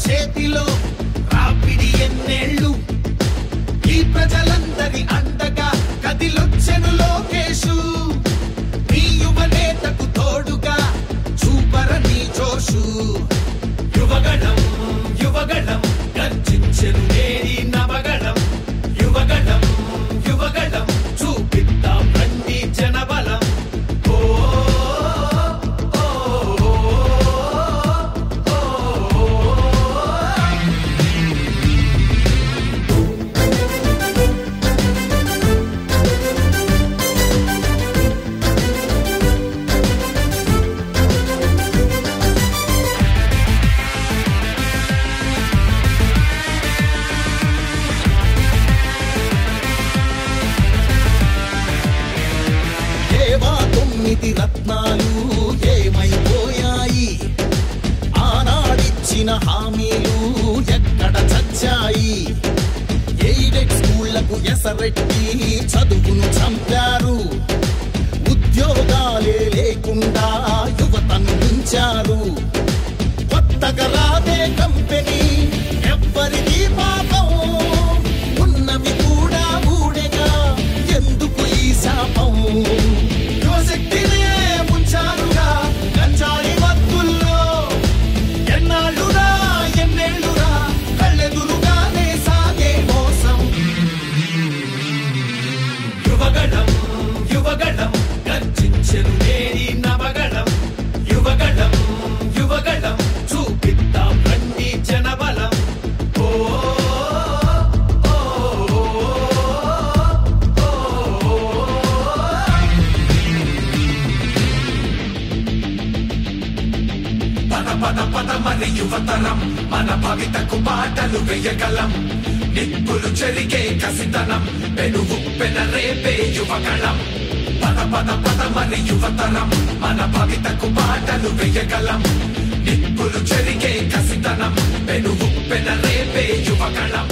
చేతిలో రాపిడి ఎన్నేళ్ళు ఈ ప్రజలందరి అండగా కదిలొచ్చెను లోకేషు నీ యువనేతకు తోడుగా చూపరని జోషు యువగణం యువగణం గర్జించెను నేడి నవగణం యువగణం యువగణం చూపిద్దాం రండి జనబలం రత్నాలు ఏమైపోయాయి ఆనాడిచ్చిన హామీలు ఎక్కడ చచ్చాయి ఎయిడెడ్ స్కూళ్లకు ఎసరెట్టి చదువును చంపారు ఉద్యోగాలే లేకుండా యువతను ఉంచారు కొత్తగా రాదే కంపెనీ ఎవ్వరిది పాపం ఉన్నవి కూడా ఊడెగా ఎందుకు ఈ శాపం శక్తినే ముంచారుగా గంజాయి మత్తుల్లో ఎన్నాళ్ళురా ఎన్నేళ్ళురా కళ్ళెదురుగానే సాగే మోసం యువగణం యువగణం గర్జించెను నేడి నవగణం యువగణం యువగణం చూపిద్దాం రండి జనబలం పద పద మన యువతరం మన భవితకు పాటలు వేయగలం నిప్పులు చెరిగే కసితనం పెనుగు పెనరేపే యువగణం పద పద పద మన యువతరం మన భవితకు పాటలు వేయగలం నిప్పులు చెరిగే కసితనం పెనుగు పెనరేపే యువగణం